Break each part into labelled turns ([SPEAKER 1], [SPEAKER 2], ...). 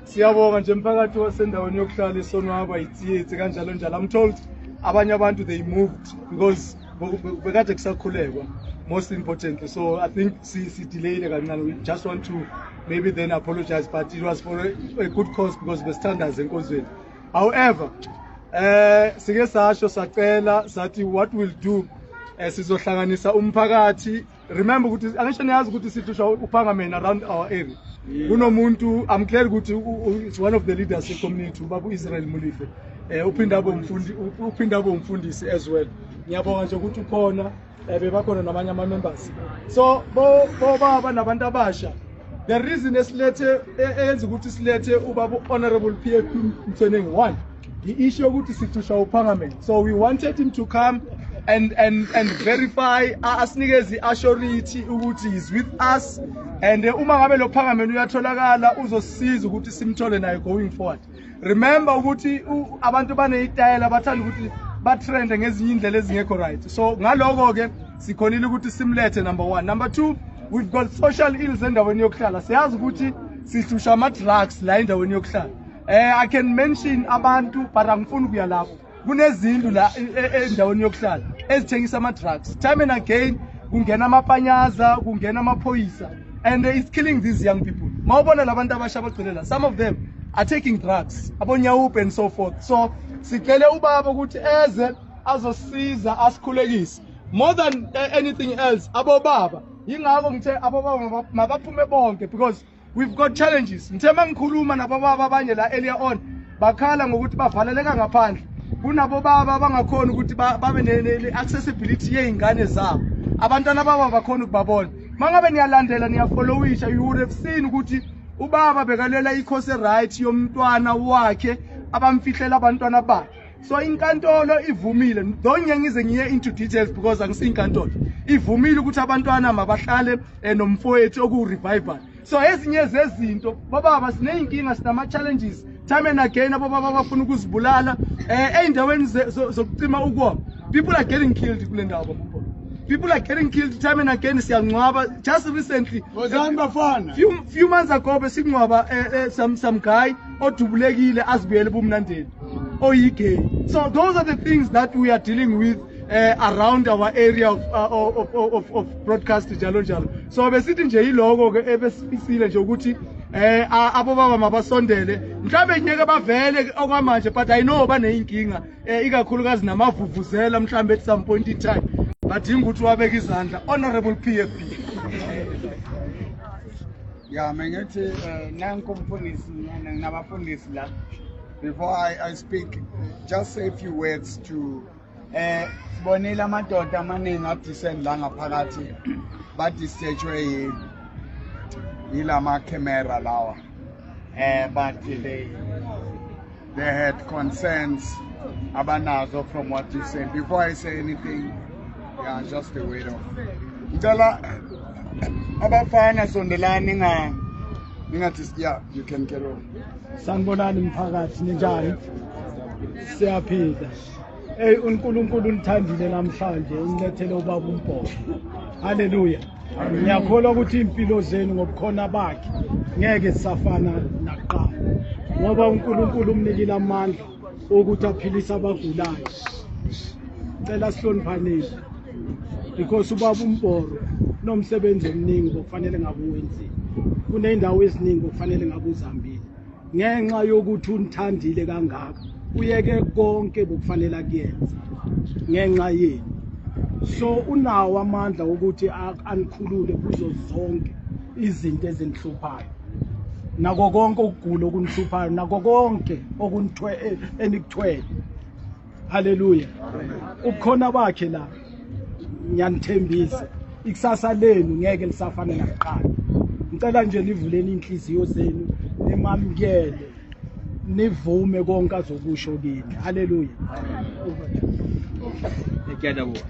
[SPEAKER 1] Siyabonga nje mphakathi wasendaweni yokuhlala isonwaba itsiyethe kanjalo njalo. I'm told abanye abantu they moved because bekade kusakhulekwa most importantly. So I think si delayed kancane. We just want to maybe then apologize, but it was for a good cause because besithandaza enkonzweni. However, sike sasho sacela sathi what we'll do sizohlanganisa umphakathi. Remember ukuthi angisho niyazi ukuthi sithusha uphangameni around our area. Kunomuntu I'm glad ukuthi it's one of the leaders in community ubaba Israel Mulife. Uphinda abe umfundisi as well. Ngiyabonga nje ukuthi ukhona bebakhona nabanye ama members. So bo baba nabantu abasha. The reason esilethe eyenza ukuthi silethe ubaba honorable PFP Mtsweneng one the issue ukuthi sithusha uphangameni. So we wanted him to come and verify asinikeze assurity ukuthi is with us and uma ngabe lo phangameni uyatholakala uzosisiza ukuthi simthole naye going forward. Remember ukuthi abantu baneyitayela bathanda ukuthi batrend ngezinye indlela ezingekho right. So ngaloko ke sikhonile ukuthi simlethe number 1. Number 2, we've got social ills endaweni yokuhlala. Siyazi ukuthi sithusha ama drugs la endaweni yokuhlala. I can mention abantu but angifuni ukuya lapho. Kunezindlu la endaweni yokuhlala ezithengisa ama drugs. Time and again kungena amapanyaza, kungena amaphoyisa and it's killing these young people. Mawubona labantu abasha abagcilela, some of them are taking drugs, abonyawupe and so forth. So sicela ubaba ukuthi eze azosiza asikhulekise. More than anything else, abobaba yingakho ngithe abobaba mabaphume bonke because we've got challenges. Ngithe mangikhuluma nabobaba abanye la earlier on bakhala ngokuthi bavaleleka ngaphandle. Kunabobaba abangakhona ukuthi babe ne accessibility yeingane zabo. Abantwana baba bakhona ukubabona. Mangabe niyalandela niyafollowisha, you would have seen ukuthi ubaba bekalela ikhosi right yomntwana wakhe abamfihlela abantwana bakhe. So inkantolo ivumile, don't ngize ngiye into details because angisinkantolo. Ivumile ukuthi abantwana mabahlale nomfowethu oku revival. So ezinye zezinto baba sineyinkinga sinama challenges. Time and again abobaba bafuna ukuzibulala eindaweni zokucima ukoma. People are getting killed kule ndawo baba. People are getting killed time and again. Siyangcwaba just recently. Few months ago besingcwaba some guy odubulekile asibuyele bumnandeni. Oyike. So those are the things that we are dealing with around our area of broadcast njalo njalo. So besithi nje yiloko ke ebesifisile nje ukuthi abobaba mabasondele mhlambe nyeke bavele okwamanje but I know baneyinkinga ikakhulukazi namavuvuzela mhlambe at some point in time. Badinga ukuthi wabeka izandla. Honorable PFP.
[SPEAKER 2] Yeah, mengithi nanku umfundisi nabafundisi la. Before I speak, just say a few words to sibonile amadoda amaningi adisend la ngaphakathi badisejwe yilama camera lawa. But they had concerns abanazo from what you said. Before I say anything, yeah, just a word of. Ngicela abafana sondelani ningathi yeah, you can get on.
[SPEAKER 1] Sanibonani mphakathi ninjani? Siyaphila. uNkulunkulu unithandile namhlanje unilethele ubaba uMpofu. Haleluya. Ngiyakholwa ukuthi impilo zenu ngobukhona bakhe ngeke sisafana nakuqala. Ngoba uNkulunkulu umnikile amandla ukuthi aphilise abagulayo. Cela sihloniphaneni. Because ubaba uMpofu nomsebenzi omningi ofanele ngabe uwenzile. Kunendawo eziningi ofanele ngabe uzambile. Ngenxa yokuthi unithandile kangaka uyeke konke bokufanele akuyenza ngenxa yenu. So unawo amandla ukuthi anikhulule kuzo zonke izinto ezinihluphayo, nako konke ukugula okunihluphayo, nako konke okunithwe enikuthwele. Haleluya. Ubukhona bakhe la ngiyanithembisa ikusasa lenu ngeke lisafane nakuqala. Ngicela nje nivuleni inhliziyo zenu nimamkele nivume konke azokusho kini. Haleluya.
[SPEAKER 3] Ngiyadabula.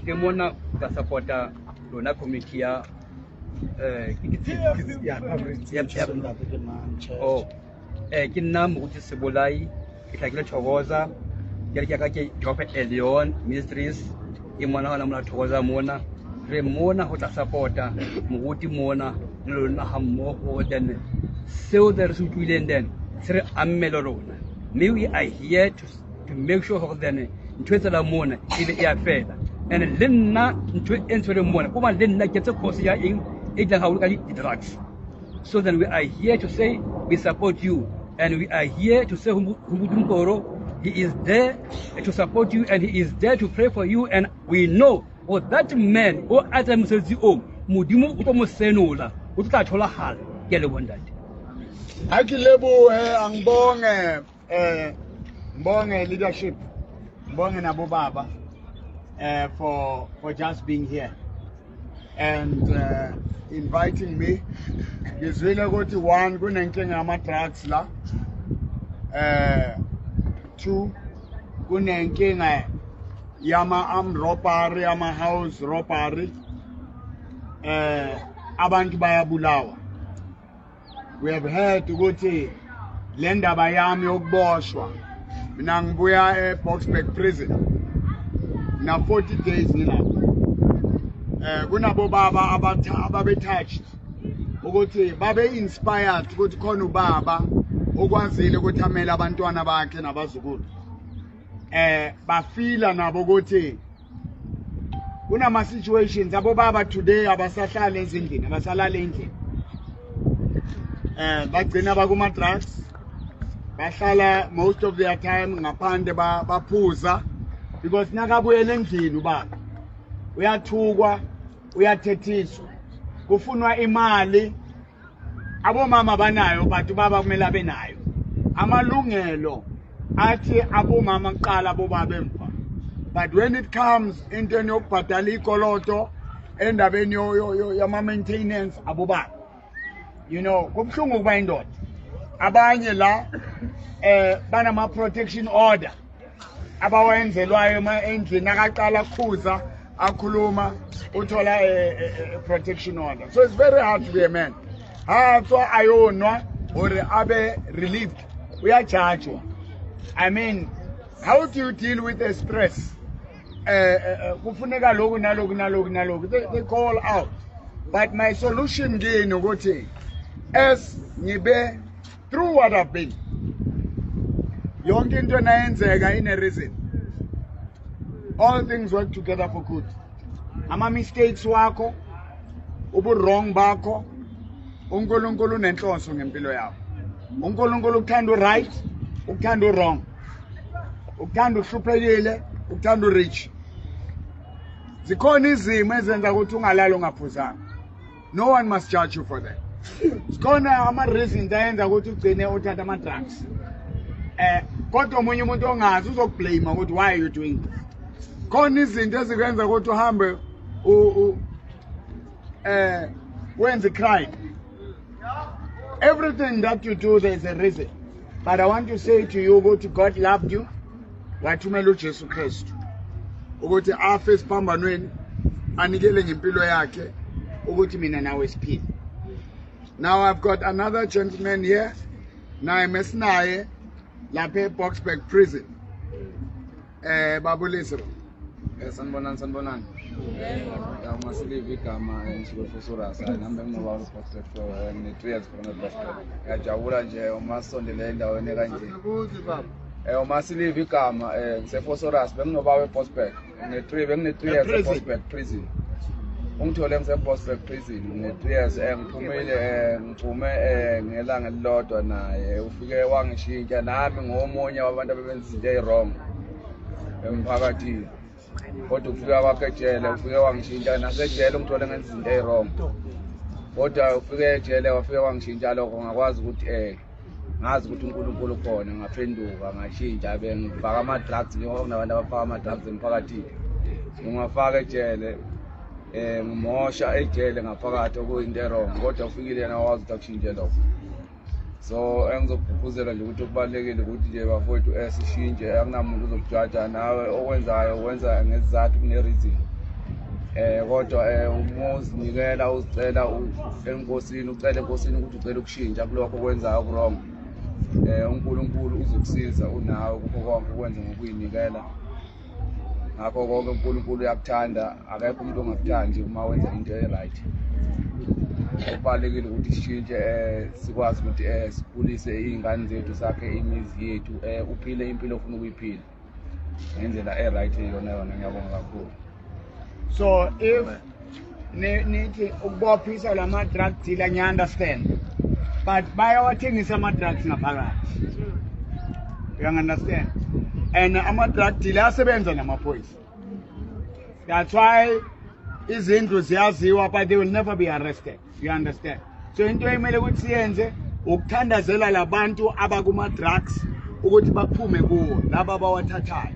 [SPEAKER 3] Ke mona ka supporta lona committee ya ke nna Moruti Sebolai ke tlhakile Thokoza ke ka ke Prophet Elion Ministries e mona hona mona Thokoza mona re mona ho tla supporta Moruti mona le lona ha mmoho then seo that re se utlwileng then se re ammele rona, mme we are here to make sure hore then ntho e tsela mona e be e a fela. And le nna ntho e ntshwereng mona ko ba le nna ke tse course ya eng e tlang haholo ka di-drugs. So then we are here to say we support you, and we are here to say Humbudu Nkoro, he is there to support you, and he is there to pray for you, and we know that man o atla mosebetsi o modimo o tlo mo senola o tla thola hale ke le bondate.
[SPEAKER 2] Akilebohe ngibonge leadership, ngibonge nabo baba for just being here and inviting me. Ngizwile ukuthi one kunenkinga ama drugs la, 2 kunenkinga yama armed robbery, ama house robbery, abantu bayabulawa. We have heard ukuthi le ndaba yami yokuboshwa mina ngibuya eBoksburg prison na 40 days ngilapha. Kunabo baba ababe touched ukuthi babe inspired ukuthi khona ubaba okwazile ukuthi amele abantwana bakhe nabazukulu. Bafila nabo ukuthi kunama situations abo baba today abasahlala ezindlini, abasalala endlini. Bagcina bakuma drugs, bahlala most of their time ngaphandle baphuza, because nakabuyela endlini ubaba uyathukwa, uyathethiswa, kufunwa imali. Abomama banayo but ubaba kumele abe nayo. Amalungelo athi abomama kuqala abobaba emva. But when it comes into yokubhadala ikoloto endabeni yama maintenance abobaba, you know, kubhlungu kuba indoda. Abanye la banama protection order abawenzelwayo endlini akaqala akhuza akhuluma uthola protection order. So it's very hard to be a man. So ayonwa or abe relieved, we are charged. I mean, how do you deal with the stress? Kufuneka lokhu nalokhu. They call out. But my solution again ukuthi as ngibe through what I've been, yonke into nayenzeka in a reason. All things work together for good. Ama mistakes wakho, ubu wrong bakho, uNkulunkulu unenhloso ngempilo yakho. uNkulunkulu uthanda right, uthanda wrong. Uthanda uhluphekile, uthanda rich. Zikhona izimo ezenza ukuthi ungalala ungaphuzanga. No one must judge you for that. Zikhona ama reasons ayenza ukuthi ugcine uthatha ama drugs. Kodwa omunye umuntu ongazi uzokublame ukuthi why are you doing this. Khona izinto ezikwenza ukuthi uhambe wenze crime. Everything that you do, there is a reason. But I want to say to you, ukuthi God loved you. Wathumela uJesu Kristu ukuthi afe esiphambanweni anikele ngempilo yakhe ukuthi mina nawe siphile. Now I've got another gentleman here. Naye mesinaye lapha eBoksburg prison. Babulisa.
[SPEAKER 4] Sanibonani. Masilive igama Nsuku-Fosurus. Nami nginoba uPastor for ne-2 years from eBoksburg. Ngiyajabula nje umasondele endaweni kanje. Masilive igama ngiseFosurus benginoba weBoksburg. Ngine-3 years eBoksburg prison. Ungithole ngiseBoksburg prison ngine-3 years ngiphume ngelanga elilodwa naye ufike wangishintsha nami ngomunye wabantu abebenza izinto ezirong emphakathini. Kodwa ufika kwakhe ejele ufike wangishintsha nasejele ungithole ngenza izinto ezirong. Kodwa ufike ejele wafike wangishintsha lokho ngakwazi ukuthi ngazi ukuthi uNkulunkulu khona ngaphenduka ngashintsha bengifaka ama drugs njengokunabantu abafaka ama drugs emphakathini. Ngingafaka ejele ngimosha ejele ngaphakathi okuyinto erong kodwa ufikile yena wazi ukuthi akushintshe lokho. So engizokugqugquzela nje ukuthi kubalekile ukuthi nje bafowethu sishintshe akunamuntu uzokujaja nawe okwenzayo wenza ngesizathu kune reason. Kodwa umuzinikela uzicela enkosini ucela enkosini ukuthi ucela ukushintsha kulokho okwenzayo okurong. uNkulunkulu uzokusiza unawe kukho konke ukwenza ngokuyinikela. Ngakho konke uNkulunkulu uyakuthanda, akekho umuntu ongakuthandi uma wenza into e-right. kubalekile ukuthi sishintshe sikwazi ukuthi sikhulise izingane zethu sakhe imizi yethu uphile impilo ofuna ukuyiphila ngendlela right yona ngiyabonga kakhulu.
[SPEAKER 2] So if nithi ukubophisa lama drug dealer ngiya understand, but bayawathengisa ama drugs ngaphakathi, you understand, and ama drug dealer asebenza namaphoyisa. That's why izindlu ziyaziwa, but they will never be arrested, you understand. So into emele ukuthi siyenze ukuthandazela labantu abakuma drugs ukuthi baphume kuwo laba bawathathayo.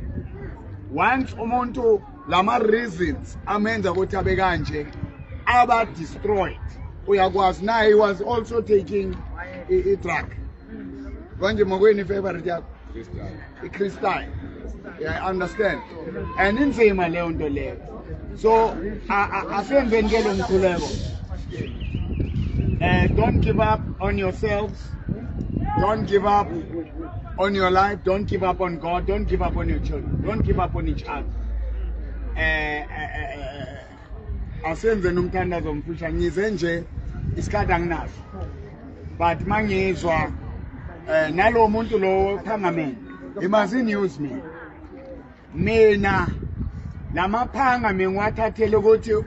[SPEAKER 2] Once umuntu lama reasons amenza ukuthi abe kanje aba destroyed, uyakwazi na he was also taking a drug. Konje mokweni favorite yakho Crystal. Yeah, I understand. And inzima leyo nto leyo. So asenzeni ke lo mkhuleko. Don't give up on yourselves. Don't give up on your life. Don't give up on God. Don't give up on your children. Don't give up on each other. Asenzeni umthandazo omfusha ngize nje isikhathi anginaso. But mangizwa nalo muntu lo phangameni, he must use me. Mina lamaphanga mengiwathathele ukuthi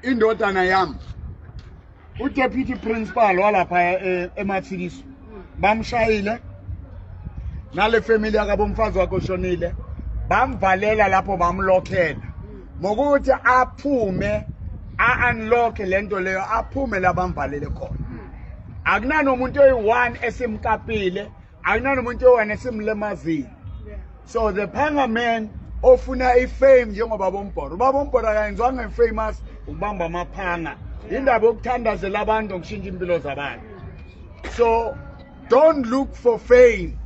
[SPEAKER 2] indodana yami uDeputy Principal walapha eMathiliso bamshayile nale family yakabomfazi wakhe oshonile bamvalela lapho bamlokhela ngokuthi aphume unlock lento leyo aphume la bamvalele khona. Akunano umuntu oyi1 esimkapile, akunano umuntu oyi1 esimlemazini. So the phanga man ofuna ifame njengoba bombhoro akayenzwanga ifamous ukubamba amaphanga, indaba yokuthandazela abantu ngokushintsha impilo zabantu. So don't look for fame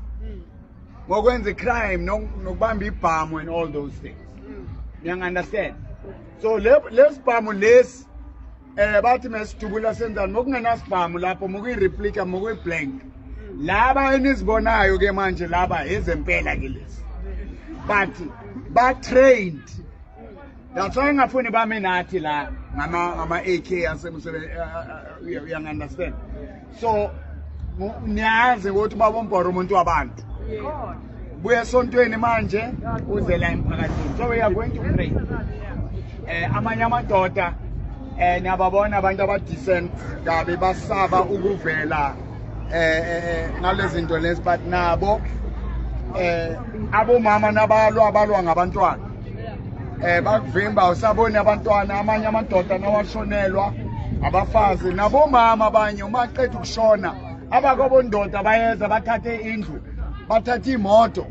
[SPEAKER 2] ngokwenza crime nokubamba ibhamu and all those things. You understand? So let's bhamu lesi bathi mesidubula senzani mokungenasibhamu lapho mokuyireplica mokuyiblank laba enizibonayo ke manje laba ezempela ke lesi but ba-trained. That's why ngafuni bame nathi la ngama AK you understand. So niyazi ukuthi babombhora umuntu wabantu buye esontweni manje uze la emphakathini. So we are going to pray. Amanye amadoda niyababona abantu abadecent kabe basaba ukuvela ngalezi zinto lezi, but nabo abomama abalwa ngabantwana bakuvimba usabona abantwana. Amanye amadoda nawashonelwa abafazi nabomama abanye uma qeda ukushona abakobondoda bayeza bathathe indlu, bathathe imoto,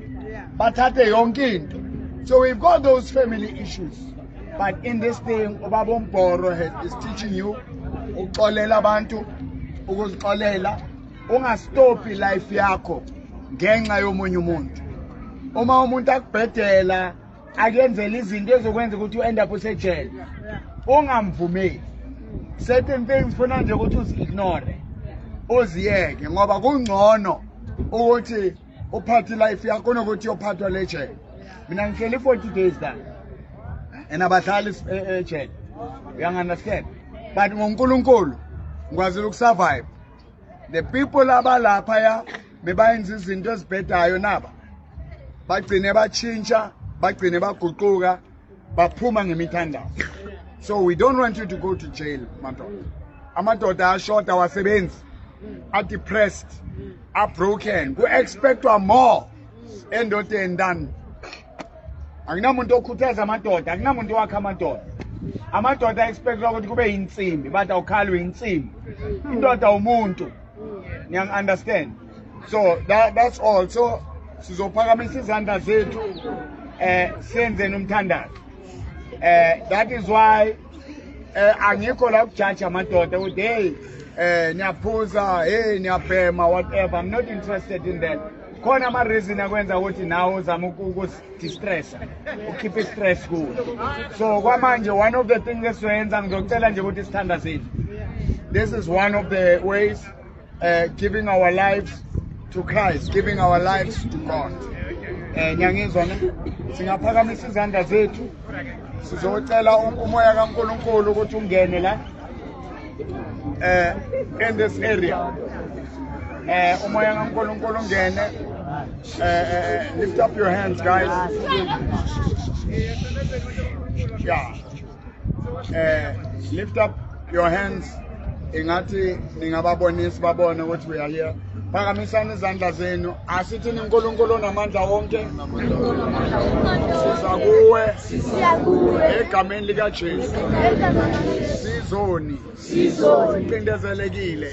[SPEAKER 2] bathathe yonke into. So we've got those family issues. But in this thing, Ubabomboro is teaching you ukuxolela abantu, ukuzixolela, ungastopi life yakho ngenxa yomunye umuntu. Uma umuntu akubhedela akenzela izinto ezokwenza ukuthi u end up usejele, ungamvumeli. Certain things funa nje ukuthi uzi-ignore, uziyeke ngoba kungcono ukuthi uphathe life yakho kunokuthi uyophathwa lejele. Mina ngihleli 40 days da and abahlali ejele, you understand. But ngoNkulunkulu ngikwazi ukusurvive. The people abalapha ya bebayenza izinto ezibhedayo naba bagcine bachintsha, bagcine baguquka, baphuma ngemithandazo. So we don't want you to go to jail, madoda. Amadoda ashota wasebenzi, are depressed, are broken, we expect more endodeni than. Akunamuntu okhuthaza amadoda, akunamuntu wakha amadoda. Amadoda expect ukuthi kube yinsimbi, but awukhalwe insimbi. Indoda umuntu. You understand? So that's all. So sizophakamisa izandla zethu senze nomthandazo. That is why angikho la ukujudge amadoda ukuthi hey niyaphuza, hey niyabhema, whatever. I'm not interested in that. Khona ama reason akwenza ukuthi nawe uzama ukudistressa, ukhiphe stress kuwe. So kwamanje one of the things esizoyenza ngizocela nje ukuthi sithandazeni. This is one of the ways giving our lives to Christ, giving our lives to God. Nyangizwa ne singaphakamisa izandla zethu sizocela umoya kaNkulunkulu ukuthi ungene la in this area. Umoya kaNkulunkulu ungene. Lift up your hands, guys. Yeah. Lift up your hands. Ingathi ningababonisa babone ukuthi we are here. Phakamisani izandla zenu. Asithi uNkulunkulu onamandla wonke. Siza kuwe. Egameni lika Jesu. Sizoni. Siphindezelekile.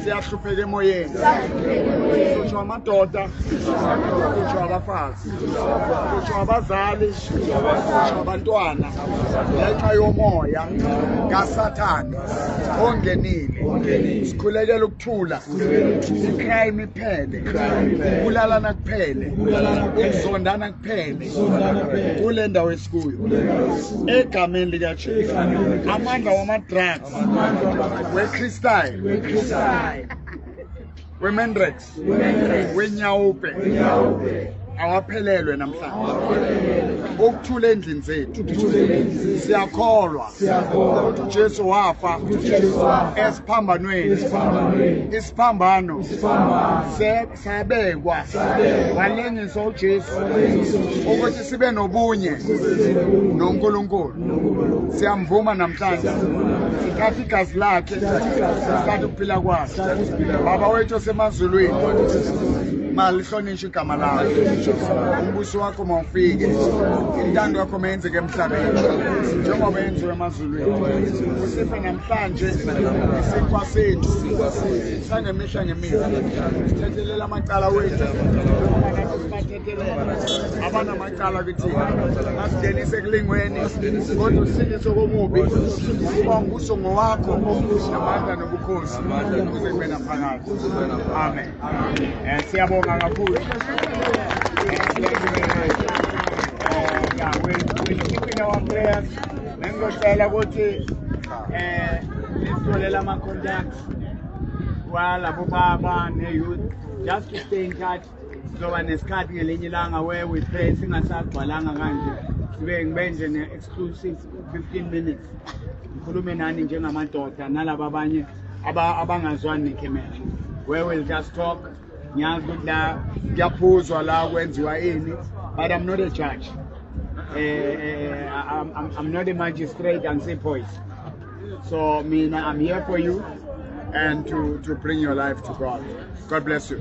[SPEAKER 2] Siyahlupheka emoyeni. Sihlutshwa amadoda. Sihlutshwa abafazi. Sihlutshwa abazali. Sihlutshwa abantwana. Ngenxa yomoya kaSathane ongenile. Sikhulekela ukuthula. Icrime iphele. Ukulalana kuphele. Ukuzondana kuphele. Kule ndawo esikuyo. Egameni lika Jesu. Amandla wama-drugs. We-crystal. We-mandrakes. We-nyawupe. Awaphelelwe namhlanje. Ukuthula endlini zethu. Siyakholwa ukuthi uJesu wafa esiphambanweni. Isiphambano sabekwa walengiswa uJesu ukuthi sibe nobunye noNkulunkulu. Siyamvuma namhlanje. Sithatha igazi lakhe. Sithatha ukuphila kwakhe. Baba wethu osemazulwini. Malihlonishwe igama lakho. Umbuso wakho mawufike. Intando yakho mayenzeke emhlabeni. Njengoba yenziwe emazulwini. Usiphe namhlanje isikhwa sethu. Sangemihla ngemihla. Sithethelela amacala wethu. Abanamacala kuthina. Asingenise ekulingweni. Kodwa usindiso komubi. Ukuba umbuso ngowakho. Amandla nobukhosi. Kuze kube naphakade. Amen. Siyabonga kakhulu. We'll keep in our prayers. Ngicela ukuthi sitholela ama contacts walabo baba ne-youth just to stay in touch. Sizoba nesikhathi ngelinye ilanga where we pray singasagcwalanga kanje. Ngibe nje ne-exclusive 15 minutes. Ngikhulume nani njengamadoda nalabo abanye abangazwani nekhemela. Where we'll just talk. Ngiyazi ukuthi la kuyaphuzwa la kwenziwa ini, but I'm not a judge. I'm not a magistrate and say poise. So I'm here for you and to bring your life to God. God bless you.